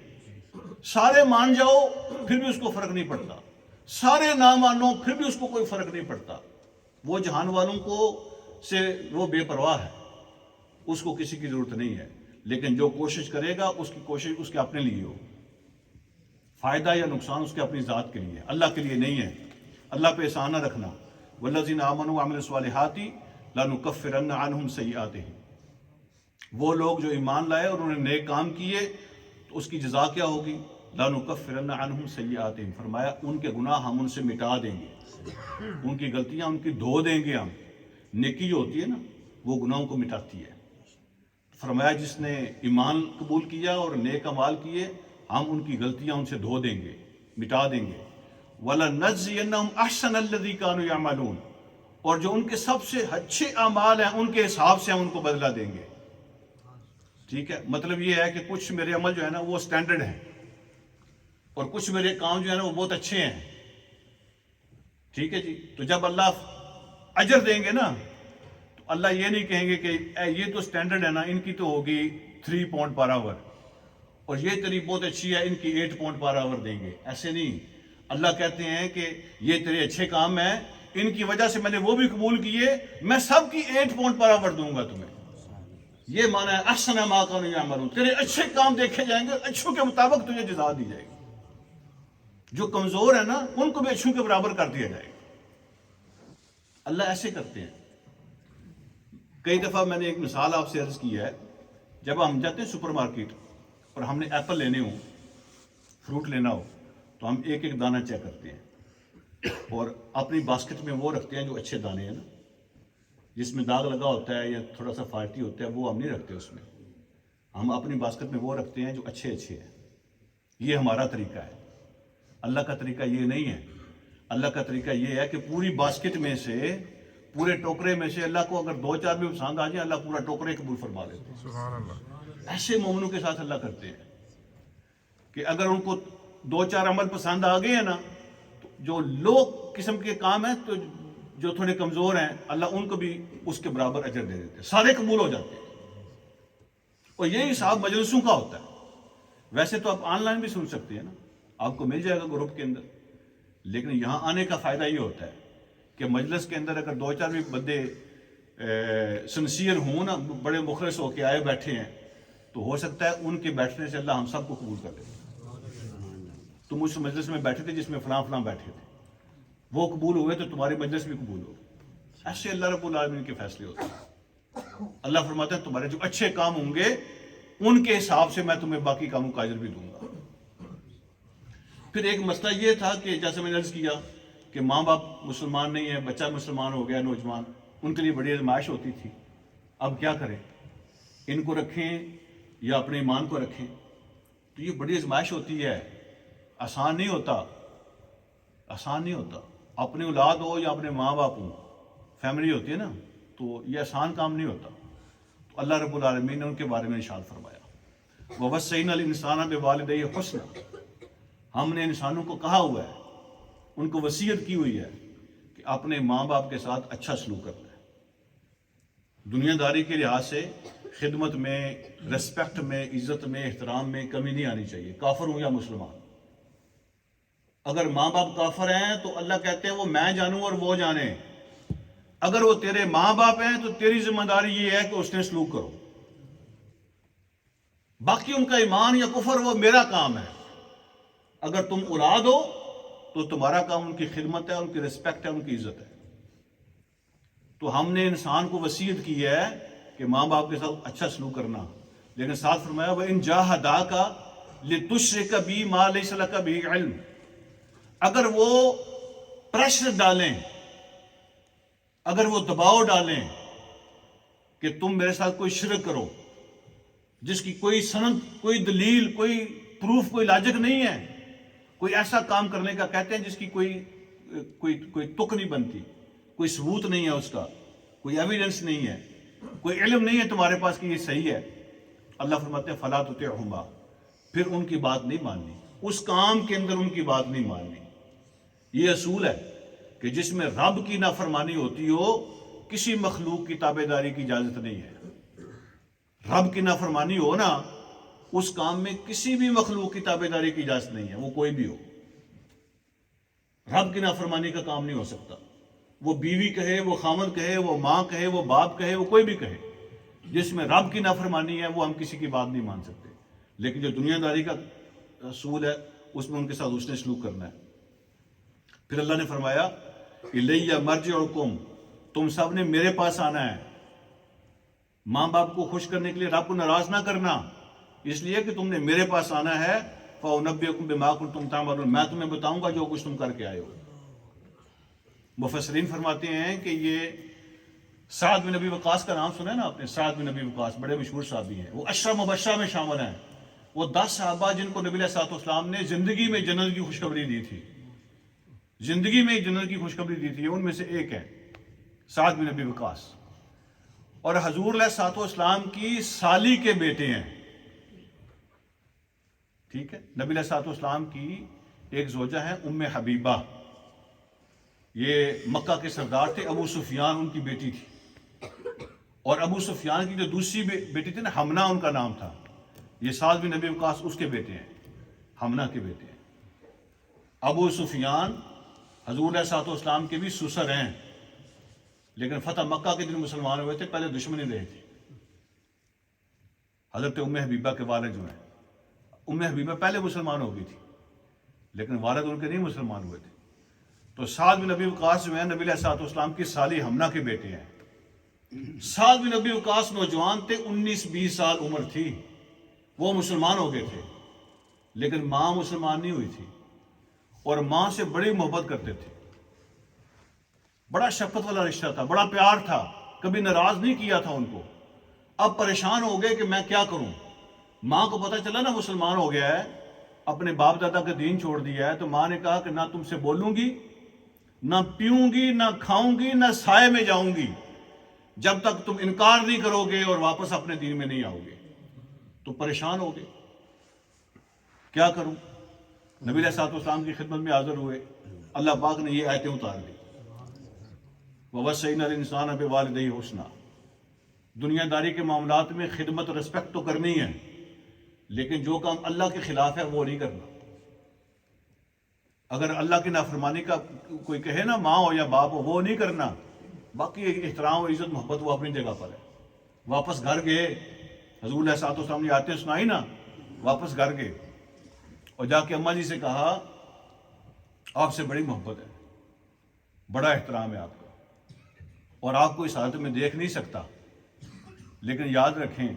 Speaker 1: سارے مان جاؤ پھر بھی اس کو فرق نہیں پڑتا، سارے نہ مانو پھر بھی اس کو کوئی فرق نہیں پڑتا۔ وہ جہان والوں کو سے وہ بے پرواہ ہے، اس کو کسی کی ضرورت نہیں ہے، لیکن جو کوشش کرے گا اس کی کوشش اس کے اپنے لیے ہو، فائدہ یا نقصان اس کے اپنی ذات کے لیے، اللہ کے لیے نہیں ہے۔ اللہ پہ احسان نہ رکھنا، والذین آمنوا وعملوا الصالحات لنکفرن عنہم سیئاتہم، وہ لوگ جو ایمان لائے اور انہوں نے نیک کام کیے تو اس کی جزا کیا ہوگی؟ لنکفرن عنہم سیئاتہم، فرمایا ان کے گناہ ہم ان سے مٹا دیں گے، ان کی غلطیاں ان کی دھو دیں گے ہم۔ نیکی جو ہوتی ہے نا وہ گناہوں کو مٹاتی ہے۔ فرمایا جس نے ایمان قبول کیا اور نیک اعمال کیے ہم ان کی غلطیاں ان سے دھو دیں گے، مٹا دیں گے۔ وَلَنَجْزِيَنَّهُمْ أَحْسَنَ الَّذِي كَانُوا يَعْمَلُونَ، اور جو ان کے سب سے اچھے اعمال ہیں ان کے حساب سے ہم ان کو بدلہ دیں گے. ٹھیک ہے, مطلب یہ ہے کہ کچھ میرے عمل جو ہے نا وہ سٹینڈرڈ ہیں اور کچھ میرے کام جو ہے نا وہ بہت اچھے ہیں. ٹھیک ہے جی, تو جب اللہ اجر دیں گے نا تو اللہ یہ نہیں کہیں گے کہ یہ تو سٹینڈرڈ ہے نا, ان کی تو ہوگی 3 پاؤنڈ پر آور اور یہ تیری بہت اچھی ہے, ان کی 8 پاؤنڈ پر آور دیں گے. ایسے نہیں, اللہ کہتے ہیں کہ یہ تیرے اچھے کام ہیں, ان کی وجہ سے میں نے وہ بھی قبول کیے, میں سب کی 8 پاؤنڈ پر آور دوں گا تمہیں. یہ معنی ہے احسن ما کانوا یعملون, تیرے اچھے کام دیکھے جائیں گے, اچھوں کے مطابق تجھے جزا دی جائے گی. جو کمزور ہے نا ان کو بھی اچھوں کے برابر کر دیا جائے گا. اللہ ایسے کرتے ہیں. کئی دفعہ میں نے ایک مثال آپ سے عرض کی ہے, جب ہم جاتے ہیں سپر مارکیٹ اور ہم نے ایپل لینے ہوں, فروٹ لینا ہو, تو ہم ایک ایک دانہ چیک کرتے ہیں اور اپنی باسکٹ میں وہ رکھتے ہیں جو اچھے دانے ہیں نا, جس میں داغ لگا ہوتا ہے یا تھوڑا سا فالٹی ہوتا ہے وہ ہم نہیں رکھتے اس میں. ہم اپنی باسکٹ میں وہ رکھتے ہیں جو اچھے اچھے ہیں. یہ ہمارا طریقہ ہے. اللہ کا طریقہ یہ نہیں ہے. اللہ کا طریقہ یہ ہے کہ پوری باسکٹ میں سے, پورے ٹوکرے میں سے اللہ کو اگر 2-4 بھی پسند آ جائیں, اللہ پورا ٹوکرے قبول فرما لیتے ہیں.
Speaker 2: سبحان اللہ.
Speaker 1: ایسے مومنوں کے ساتھ اللہ کرتے ہیں کہ اگر ان کو 2-4 عمل پسند آ گئے ہیں نا, تو جو لو قسم کے کام ہیں, تو جو تھوڑے کمزور ہیں اللہ ان کو بھی اس کے برابر اجر دے دیتے ہیں, سارے قبول ہو جاتے ہیں. اور یہی حساب مجلسوں کا ہوتا ہے. ویسے تو آپ آن لائن بھی سن سکتے ہیں نا, آپ کو مل جائے گا گروپ کے اندر, لیکن یہاں آنے کا فائدہ یہ ہوتا ہے کہ مجلس کے اندر اگر 2-4 بھی بندے سنسیئر ہوں نا, بڑے مخلص ہو کے آئے بیٹھے ہیں, تو ہو سکتا ہے ان کے بیٹھنے سے اللہ ہم سب کو قبول کر لے. تم اس مجلس میں بیٹھے تھے جس میں فلاں فلاں بیٹھے تھے, وہ قبول ہوئے تو تمہاری مجلس بھی قبول ہو. ایسے اللہ رب العالمین کے فیصلے ہوتے ہیں. اللہ فرماتا ہے تمہارے جو اچھے کام ہوں گے ان کے حساب سے میں تمہیں باقی کاموں کا اجر بھی دوں گا. پھر ایک مسئلہ یہ تھا کہ جیسے میں نے عرض کیا کہ ماں باپ مسلمان نہیں ہے, بچہ مسلمان ہو گیا نوجوان, ان کے لیے بڑی آزمائش ہوتی تھی. اب کیا کریں, ان کو رکھیں یا اپنے ایمان کو رکھیں؟ تو یہ بڑی آزمائش ہوتی ہے, آسان نہیں ہوتا, آسان نہیں ہوتا. اپنی اولاد ہو یا اپنے ماں باپ ہوں, فیملی ہوتی ہے نا, تو یہ آسان کام نہیں ہوتا. تو اللہ رب العالمین نے ان کے بارے میں ارشاد فرمایا, وَوَصَّيْنَا الْإِنسَانَ بِوَالِدَيْهِ حُسْنًا, ہم نے انسانوں کو کہا ہوا ہے, ان کو وصیت کی ہوئی ہے کہ اپنے ماں باپ کے ساتھ اچھا سلوک کرنا ہے. دنیا داری کے لحاظ سے خدمت میں, ریسپیکٹ میں, عزت میں, احترام میں کمی نہیں آنی چاہیے, کافر ہوں یا مسلمان. اگر ماں باپ کافر ہیں تو اللہ کہتے ہیں وہ میں جانوں اور وہ جانے. اگر وہ تیرے ماں باپ ہیں تو تیری ذمہ داری یہ ہے کہ اس نے سلوک کرو. باقی ان کا ایمان یا کفر وہ میرا کام ہے. اگر تم اولاد ہو تو تمہارا کام ان کی خدمت ہے, ان کی رسپیکٹ ہے, ان کی عزت ہے. تو ہم نے انسان کو وصیت کی ہے کہ ماں باپ کے ساتھ اچھا سلوک کرنا, لیکن ساتھ فرمایا وَإِن جَاهَدَاكَ لِتُشْرِكَ بِي مَا لَيْسَ لَكَ بِهِ عِلْمٌ, اگر وہ پریشر ڈالیں, اگر وہ دباؤ ڈالیں کہ تم میرے ساتھ کوئی شرک کرو جس کی کوئی سند, کوئی دلیل, کوئی پروف, کوئی لاجک نہیں ہے, کوئی ایسا کام کرنے کا کہتے ہیں جس کی کوئی تک نہیں بنتی, کوئی ثبوت نہیں ہے اس کا, کوئی ایویڈنس نہیں ہے, کوئی علم نہیں ہے تمہارے پاس کہ یہ صحیح ہے, اللہ فرماتے ہیں فَلَا تُطِعْهُمَا, پھر ان کی بات نہیں ماننی, اس کام کے اندر ان کی بات نہیں ماننی. یہ اصول ہے کہ جس میں رب کی نافرمانی ہوتی ہو کسی مخلوق کی تابع داری کی اجازت نہیں ہے. رب کی نافرمانی ہو نا, اس کام میں کسی بھی مخلوق کی تابع داری کی اجازت نہیں ہے, وہ کوئی بھی ہو. رب کی نافرمانی کا کام نہیں ہو سکتا. وہ بیوی کہے, وہ خامد کہے, وہ ماں کہے, وہ باپ کہے, وہ کوئی بھی کہے, جس میں رب کی نافرمانی ہے وہ ہم کسی کی بات نہیں مان سکتے. لیکن جو دنیا داری کا اصول ہے اس میں ان کے ساتھ اس نے سلوک کرنا ہے. پھر اللہ نے فرمایا اِلَيَّ مَرْجِعُكُمْ, تم سب نے میرے پاس آنا ہے. ماں باپ کو خوش کرنے کے لیے رب کو ناراض نہ کرنا, اس لیے کہ تم نے میرے پاس آنا ہے. فَأُنَبِّئُكُم بِمَا كُنتُمْ تَعْمَلُونَ, میں تمہیں بتاؤں گا جو کچھ تم کر کے آئے ہو. مفسرین فرماتے ہیں کہ یہ سعد بن ابی وقاص کا نام سنا ہے نا آپ نے, سعد بن ابی وقاص بڑے مشہور صحابی ہیں, وہ 10 مبشرہ میں شامل ہیں. وہ 10 صحابہ جن کو نبی علیہ السلام نے زندگی میں جنت کی خوشخبری دی تھی, زندگی میں جنت کی خوشخبری دی تھی, ان میں سے ایک ہے. سعد بن ابی وقاص، اور حضور علیہ الصلوۃ والسلام کی سالی کے بیٹے ہیں. ٹھیک ہے. نبی علیہ الصلوۃ والسلام کی ایک زوجہ ہے ام حبیبہ، یہ مکہ کے سردار تھے. ابو سفیان ان کی بیٹی تھی، اور ابو سفیان کی جو دوسری بیٹی تھی نا، حمنہ ان کا نام تھا. یہ سعد بن ابی وقاص اس کے بیٹے ہیں، حمنہ کے بیٹے ہیں. ابو سفیان حضور علیہ الصلوۃ والسلام کے بھی سسر ہیں، لیکن فتح مکہ کے دن مسلمان ہوئے تھے، پہلے دشمنی رہے تھے. حضرت ام حبیبہ کے والد جو ہیں، ام حبیبہ پہلے مسلمان ہو گئی تھی، لیکن والد ان کے نہیں مسلمان ہوئے تھے. تو سعد بن ابی وقاص جو ہیں نبی علیہ الصلوۃ والسلام کی سالی حمنہ کے بیٹے ہیں. سعد بن ابی وقاص نوجوان تھے، 19-20 سال عمر تھی، وہ مسلمان ہو گئے تھے، لیکن ماں مسلمان نہیں ہوئی تھی، اور ماں سے بڑی محبت کرتے تھے. بڑا شفقت والا رشتہ تھا، بڑا پیار تھا، کبھی ناراض نہیں کیا تھا ان کو. اب پریشان ہو گئے کہ میں کیا کروں. ماں کو پتہ چلا نا مسلمان ہو گیا ہے، اپنے باپ دادا کا دین چھوڑ دیا ہے، تو ماں نے کہا کہ نہ تم سے بولوں گی، نہ پیوں گی، نہ کھاؤں گی، نہ سائے میں جاؤں گی، جب تک تم انکار نہیں کرو گے اور واپس اپنے دین میں نہیں آؤ گے. تو پریشان ہو گئے، کیا کروں. نبی علیہ الصلوۃ والسلام کی خدمت میں حاضر ہوئے. اللہ پاک نے یہ آیتیں اتار دی، وَوَصَّيْنَا الْإِنسَانَ بِوَالِدَيْهِ حُسْنًا. دنیا داری کے معاملات میں خدمت اور رسپیکٹ تو کرنی ہے، لیکن جو کام اللہ کے خلاف ہے وہ نہیں کرنا. اگر اللہ کی نافرمانی کا کوئی کہے نا، ماں ہو یا باپ ہو، وہ نہیں کرنا. باقی احترام و عزت محبت وہ اپنی جگہ پر ہے. واپس گھر گئے، حضور علیہ الصلوۃ والسلام نے آیتیں سنائی نا، واپس گھر گئے اور جا کے اماں جی سے کہا آپ سے بڑی محبت ہے، بڑا احترام ہے آپ کا، اور آپ کو اس حالت میں دیکھ نہیں سکتا، لیکن یاد رکھیں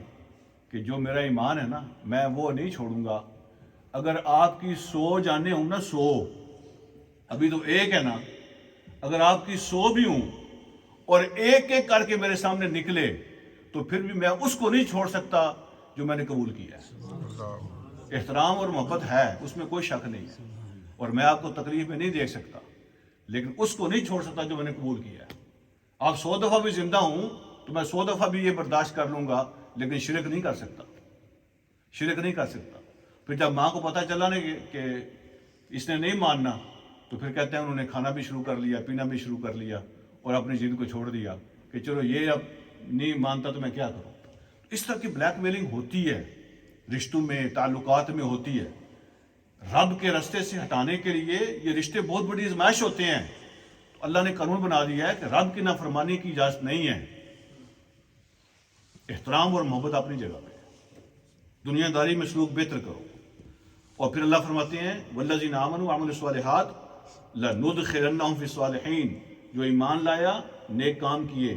Speaker 1: کہ جو میرا ایمان ہے نا، میں وہ نہیں چھوڑوں گا. اگر آپ کی 100 جانیں ہوں نا، 100، ابھی تو ایک ہے نا، اگر آپ کی 100 بھی ہوں اور ایک ایک کر کے میرے سامنے نکلے، تو پھر بھی میں اس کو نہیں چھوڑ سکتا جو میں نے قبول کیا ہے. احترام اور محبت ہے، اس میں کوئی شک نہیں ہے، اور میں آپ کو تکلیف میں نہیں دیکھ سکتا، لیکن اس کو نہیں چھوڑ سکتا جو میں نے قبول کیا ہے. آپ 100 دفعہ بھی زندہ ہوں تو میں 100 دفعہ بھی یہ برداشت کر لوں گا، لیکن شرک نہیں کر سکتا، شرک نہیں کر سکتا. پھر جب ماں کو پتہ چلا نا کہ اس نے نہیں ماننا، تو پھر کہتے ہیں انہوں نے کھانا بھی شروع کر لیا، پینا بھی شروع کر لیا، اور اپنی ضد کو چھوڑ دیا کہ چلو یہ اب نہیں مانتا تو میں کیا کروں. اس طرح کی بلیک میلنگ ہوتی ہے، رشتوں میں، تعلقات میں ہوتی ہے. رب کے رستے سے ہٹانے کے لیے یہ رشتے بہت بڑی آزمائش ہوتے ہیں. تو اللہ نے قانون بنا دیا ہے کہ رب کی نافرمانی کی اجازت نہیں ہے. احترام اور محبت اپنی جگہ پہ، دنیا داری میں سلوک بہتر کرو. اور پھر اللہ فرماتے ہیں والذین آمنوا وعملوا الصالحات لندخلنہم فی الصالحین. جو ایمان لایا، نیک کام کیے،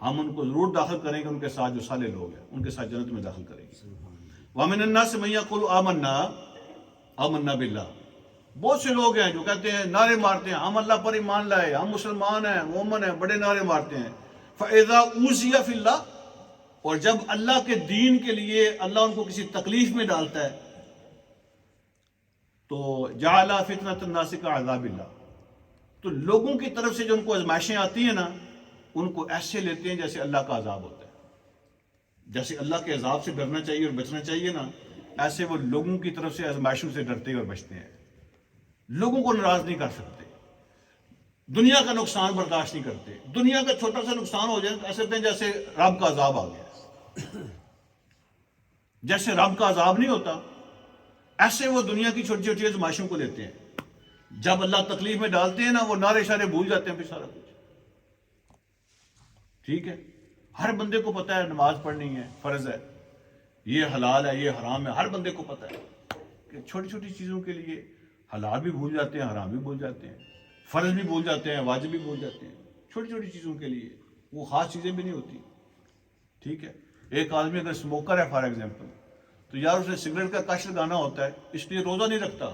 Speaker 1: ہم ان کو ضرور داخل کریں گے ان کے ساتھ جو صالح لوگ ہیں، ان کے ساتھ جنت میں داخل کریں گے. وَمِنَ النَّاسِ مَن يَقُولُ آمَنَّا بِاللَّهِ. بہت سے لوگ ہیں جو کہتے ہیں، نعرے مارتے ہیں، ہم اللہ پر ایمان لائے، ہم مسلمان ہیں، مومن ہیں، بڑے نعرے مارتے ہیں. فَإِذَا أُوذِيَ فِي اللَّهِ. اور جب اللہ کے دین کے لیے اللہ ان کو کسی تکلیف میں ڈالتا ہے، تو جعل فتنۃ الناس کعذاب اللہ. تو لوگوں کی طرف سے جو ان کو آزمائشیں آتی ہیں نا، ان کو ایسے لیتے ہیں جیسے اللہ کا عذاب ہوتا ہے. جیسے اللہ کے عذاب سے ڈرنا چاہیے اور بچنا چاہیے نا، ایسے وہ لوگوں کی طرف سے آزمائشوں سے ڈرتے اور بچتے ہیں. لوگوں کو ناراض نہیں کر سکتے، دنیا کا نقصان برداشت نہیں کرتے. دنیا کا چھوٹا سا نقصان ہو جائے تو ایسے ہیں جیسے رب کا عذاب آ گیا. جیسے رب کا عذاب نہیں ہوتا، ایسے وہ دنیا کی چھوٹی چھوٹی آزمائشوں کو لیتے ہیں. جب اللہ تکلیف میں ڈالتے ہیں نا، وہ نعرے اشارے بھول جاتے ہیں پھر سارا کچھ. ٹھیک ہے، ہر بندے کو پتہ ہے نماز پڑھنی ہے، فرض ہے، یہ حلال ہے، یہ حرام ہے، ہر بندے کو پتہ ہے کہ چھوٹی چھوٹی چیزوں کے لیے حلال بھی بھول جاتے ہیں، حرام بھی بھول جاتے ہیں، فرض بھی بھول جاتے ہیں، واجب بھی بھول جاتے ہیں. چھوٹی چھوٹی چیزوں کے لیے وہ خاص چیزیں بھی نہیں ہوتی. ٹھیک ہے، ایک آدمی اگر اسموکر ہے فار ایگزامپل، تو یار اسے سگریٹ کا کش لگانا ہوتا ہے، اس لیے روزہ نہیں رکھتا.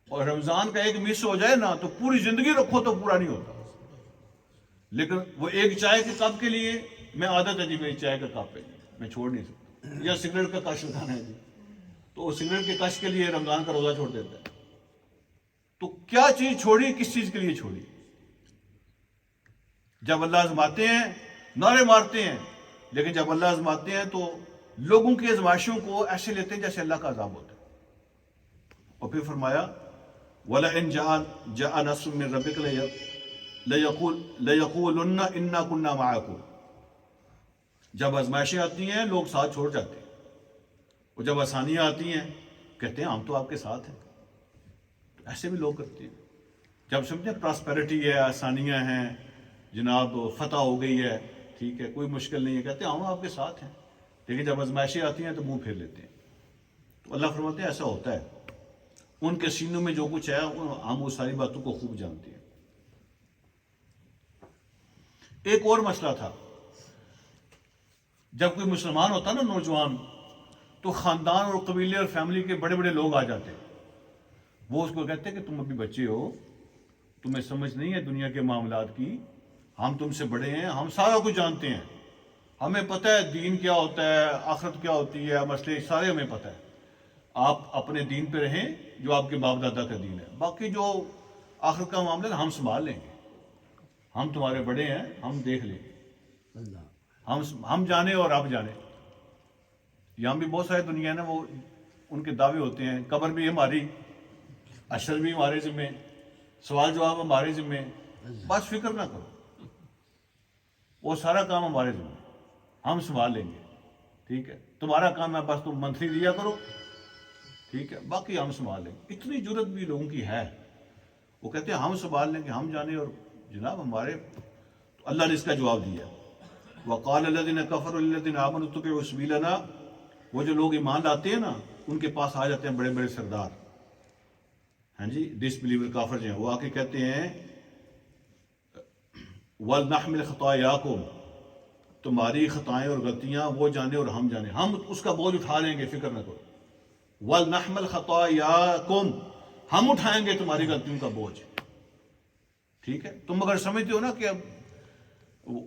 Speaker 1: اور رمضان کا ایک مس ہو جائے نا تو پوری زندگی رکھو تو پورا نہیں ہوتا. لیکن وہ ایک چائے کے کپ کے لیے، میں عادت ہے جی میری چائے کا کپ ہے، میں چھوڑ نہیں سکتا، یا سگریٹ کا کش لگانا ہے جی، تو وہ سگریٹ کے کش کے لیے رمضان کا روزہ چھوڑ دیتا ہے. تو کیا چیز چھوڑی، کس چیز کے لیے چھوڑی؟ جب اللہ آزماتے ہیں نعرے مارتے ہیں، لیکن جب اللہ آزماتے ہیں تو لوگوں کی آزمائشوں کو ایسے لیتے ہیں جیسے اللہ کا عذاب ہوتا ہے۔ اور پھر فرمایا وَلَئِنْ جَاءَ نَصْرٌ مِّن رَّبِّكَ لَيَقُولُنَّ إِنَّا كُنَّا مَعَكُمْ۔ جب آزمائشیں آتی ہیں لوگ ساتھ چھوڑ جاتے ہیں، اور جب آسانیاں آتی ہیں کہتے ہیں ہم تو آپ کے ساتھ ہیں۔ ایسے بھی لوگ کرتے ہیں، جب سمجھیں پراسپیرٹی ہے، آسانیاں ہیں، جناب فتح ہو گئی ہے، ٹھیک ہے، کوئی مشکل نہیں ہے، کہتے ہیں ہم آپ کے ساتھ ہیں، لیکن جب آزمائشیں آتی ہیں تو منہ پھیر لیتے ہیں۔ تو اللہ فرماتے ہیں ایسا ہوتا ہے، ان کے سینوں میں جو کچھ ہے ہم وہ ساری باتوں کو خوب جانتے ہیں۔ ایک اور مسئلہ تھا، جب کوئی مسلمان ہوتا نا نوجوان، تو خاندان اور قبیلے اور فیملی کے بڑے بڑے لوگ آ جاتے، وہ اس کو کہتے کہ تم ابھی بچے ہو، تمہیں سمجھ نہیں ہے دنیا کے معاملات کی، ہم تم سے بڑے ہیں، ہم سارا کچھ جانتے ہیں، ہمیں پتہ ہے دین کیا ہوتا ہے، آخرت کیا ہوتی ہے، مسئلے سارے ہمیں پتہ ہے، آپ اپنے دین پہ رہیں جو آپ کے باپ دادا کا دین ہے، باقی جو آخرت کا معاملہ ہے ہم سنبھال لیں گے، ہم تمہارے بڑے ہیں، ہم دیکھ لیں گے، ہم جانے اور آپ جانے۔ یہاں بھی بہت ساری دنیا ہے نا، وہ ان کے دعوے ہوتے ہیں قبر بھی ہماری، اشر بھی ہمارے ذمے، سوال جواب ہمارے ذمے، بس فکر نہ کرو، وہ سارا کام ہمارے ذمے، ہم سنبھال لیں گے، ٹھیک ہے، تمہارا کام ہے بس تم منتھلی دیا کرو، ٹھیک ہے، باقی ہم سنبھال لیں گے۔ اتنی جرت بھی لوگوں کی ہے، وہ کہتے ہیں ہم سنبھال لیں گے، ہم جانے اور جناب ہمارے۔ تو اللہ نے اس کا جواب دیا، وَقَالَ الَّذِينَ كَفَرُوا لِلَّذِينَ آمَنُوا اتَّبِعُوا سَبِيلَنَا، وہ جو لوگ ایمان لاتے ہیں نا ان کے پاس آ جاتے ہیں بڑے بڑے سردار، ہاں جی، ڈس بلیور کافر جو ہیں، وہ آ کے کہتے ہیں وَلْنَحْمِلْ خَطَايَاكُمْ، تمہاری خطائیں اور غلطیاں وہ جانے اور ہم جانے، ہم اس کا بوجھ اٹھا لیں گے، فکر نہ کرو۔ وَلْنَحْمِلْ خَطَايَاكُمْ، ہم اٹھائیں گے تمہاری غلطیوں کا بوجھ، ٹھیک ہے۔ تم اگر سمجھتے ہو نا کہ اب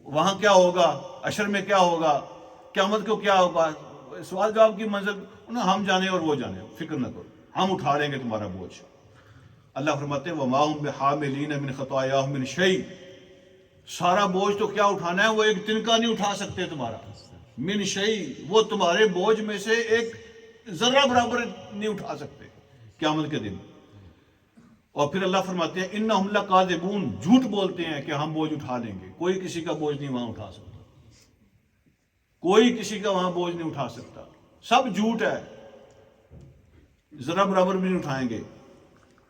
Speaker 1: وہاں کیا ہوگا، اشر میں کیا ہوگا، قیامت کو کیا ہوگا، سوال جواب کی منزل ہم جانے اور وہ جانے، فکر نہ کرو، ہم اٹھا لیں گے تمہارا بوجھ۔ اللہ فرماتے ہیں وَمَا هُمْ بِحَامِلِينَ مِنْ خَطَايَاهُمْ مِنْ شَيْءٍ، سارا بوجھ تو کیا اٹھانا ہے، وہ ایک تنکا نہیں اٹھا سکتے تمہارا، من شیء، وہ تمہارے بوجھ میں سے ایک ذرہ برابر نہیں اٹھا سکتے قیامت کے دن۔ اور پھر اللہ فرماتے ہیں اِنَّهُمْ لَكَاذِبُونَ، جھوٹ بولتے ہیں کہ ہم بوجھ اٹھا لیں گے، کوئی کسی کا بوجھ نہیں وہاں اٹھا سکتا، کوئی کسی کا وہاں بوجھ نہیں اٹھا سکتا، سب جھوٹ ہے، ذرا برابر بھی نہیں اٹھائیں گے۔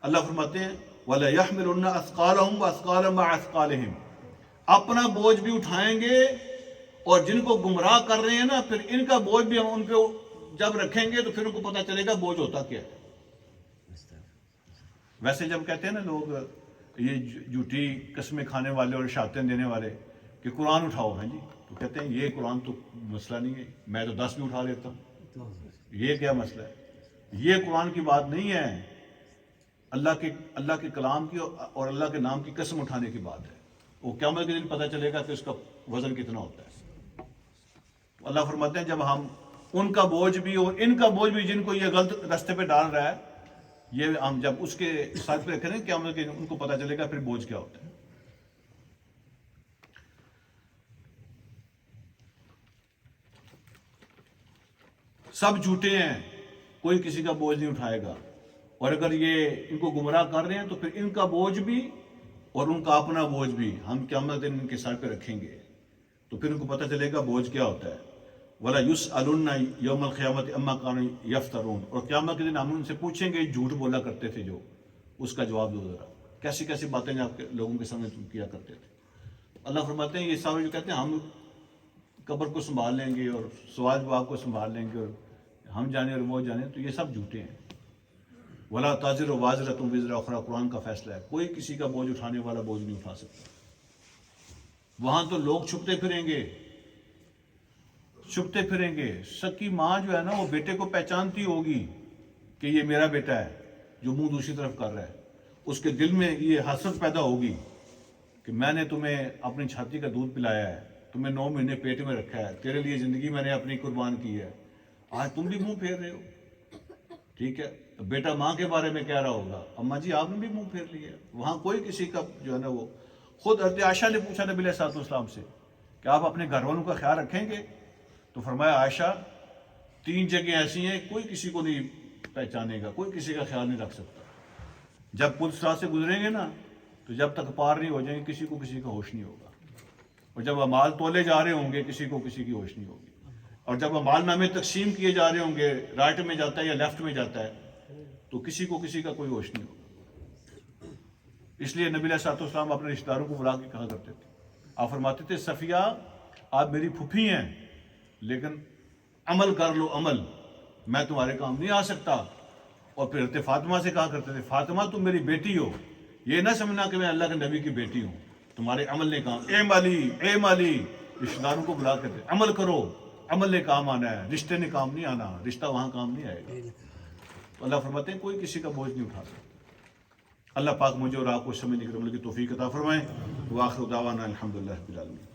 Speaker 1: اللہ فرماتے ہیں وَلَيَحْمِلُنَّ أَثْقَالَهُمْ وَأَثْقَالًا مَعَ أَثْقَالِهِمْ، اپنا بوجھ بھی اٹھائیں گے، اور جن کو گمراہ کر رہے ہیں نا پھر ان کا بوجھ بھی ہم ان کو جب رکھیں گے تو پھر ان کو پتہ چلے گا بوجھ ہوتا کیا ہے۔ ویسے جب کہتے ہیں نا لوگ یہ جھوٹی قسمیں کھانے والے اور شہادتیں دینے والے کہ قرآن اٹھاؤ، ہیں جی، تو کہتے ہیں یہ قرآن تو مسئلہ نہیں ہے، میں تو 10 بھی اٹھا لیتا ہوں، یہ کیا مسئلہ ہے، یہ قرآن کی بات نہیں ہے، اللہ کے کلام کی اور اللہ کے نام کی قسم اٹھانے کی بات ہے، وہ قیامت کے دن پتہ چلے گا کہ اس کا وزن کتنا ہوتا ہے۔ اللہ فرماتے ہیں جب ہم ان کا بوجھ بھی اور ان کا بوجھ بھی، جن کو یہ غلط راستے پہ ڈال رہا ہے، یہ ہم جب اس کے ساتھ پہ رکھیں گے قیامت کے دن ان کو پتہ چلے گا پھر بوجھ کیا ہوتا ہے۔ سب جھوٹے ہیں، کوئی کسی کا بوجھ نہیں اٹھائے گا، اور اگر یہ ان کو گمراہ کر رہے ہیں تو پھر ان کا بوجھ بھی اور ان کا اپنا بوجھ بھی ہم قیامت دن ان کے سر پہ رکھیں گے، تو پھر ان کو پتہ چلے گا بوجھ کیا ہوتا ہے۔ وَلَا يُسْأَلُنَّ يَوْمَ الْقِيَامَةِ عَمَّا كَانُوا يَفْتَرُونَ، اور قیامت کے دن ہم ان سے پوچھیں گے جھوٹ بولا کرتے تھے جو، اس کا جواب دو ذرا، کیسی کیسی باتیں آپ کے لوگوں کے سامنے تم کیا کرتے تھے۔ اللہ فرماتے ہیں یہ سارے جو کہتے ہیں ہم قبر کو سنبھال لیں گے اور سوال جواب کو سنبھال لیں گے اور ہم جانے اور وہ جانے، تو یہ سب جھوٹے ہیں۔ وَلَا تَزِرُ وَازِرَةٌ وِزْرَ أُخْرَىٰ، قرآن کا فیصلہ ہے، کوئی کسی کا بوجھ اٹھانے والا بوجھ نہیں اٹھا سکتا۔ وہاں تو لوگ چھپتے پھریں گے، چھپتے پھریں گے، سکی ماں جو ہے نا وہ بیٹے کو پہچانتی ہوگی کہ یہ میرا بیٹا ہے جو منہ دوسری طرف کر رہا ہے، اس کے دل میں یہ حسرت پیدا ہوگی کہ میں نے تمہیں اپنی چھاتی کا دودھ پلایا ہے، تمہیں 9 مہینے پیٹ میں رکھا ہے، تیرے لیے زندگی میں نے اپنی قربان کی ہے، آج تم بھی منہ پھیر رہے ہو، ٹھیک ہے۔ بیٹا ماں کے بارے میں کہہ رہا ہوگا اماں جی آپ نے بھی منہ پھیر لیا، وہاں کوئی کسی کا جو ہے نا وہ خود حضرت عائشہ نے پوچھا نبی علیہ السلام سے کہ آپ اپنے گھر والوں کا خیال رکھیں گے؟ تو فرمایا عائشہ 3 جگہیں ایسی ہیں کوئی کسی کو نہیں پہچانے گا، کوئی کسی کا خیال نہیں رکھ سکتا. جب پل صراط سے گزریں گے نا تو جب تک پار نہیں ہو جائیں گے کسی کو کسی کا ہوش نہیں ہوگا. اور جب اعمال تولے جا رہے ہوں گے کسی کو کسی کی ہوش نہیں ہوگی. اور جب اعمال نامے تقسیم کیے جا رہے ہوں گے رائٹ میں جاتا ہے یا لیفٹ میں جاتا ہے تو کسی کو کسی کا کوئی ہوش نہیں ہوگا. اس لیے نبی علیہ السلام اپنے رشتہ داروں کو بلا کے کہا کرتے تھے، آپ فرماتے تھے صفیہ آپ میری پھوپھی ہیں لیکن عمل کر لو عمل، میں تمہارے کام نہیں آ سکتا. اور پھر حضرت فاطمہ سے کہا کرتے تھے فاطمہ تم میری بیٹی ہو، یہ نہ سمجھنا کہ میں اللہ کے نبی کی بیٹی ہوں، تمہارے عمل نے کام. اے مالی رشتہ داروں کو بلا کرتے عمل کرو، عمل نے کام آنا ہے، رشتے نے کام نہیں آنا، رشتہ وہاں کام نہیں آئے گا. تو اللہ فرماتے ہیں کوئی کسی کا بوجھ نہیں اٹھا سکتا. اللہ پاک مجھے اور آپ کو سمجھنے کی عمل کی توفیق عطا فرمائیں. وآخر دعوانا الحمدللہ رب العالمین.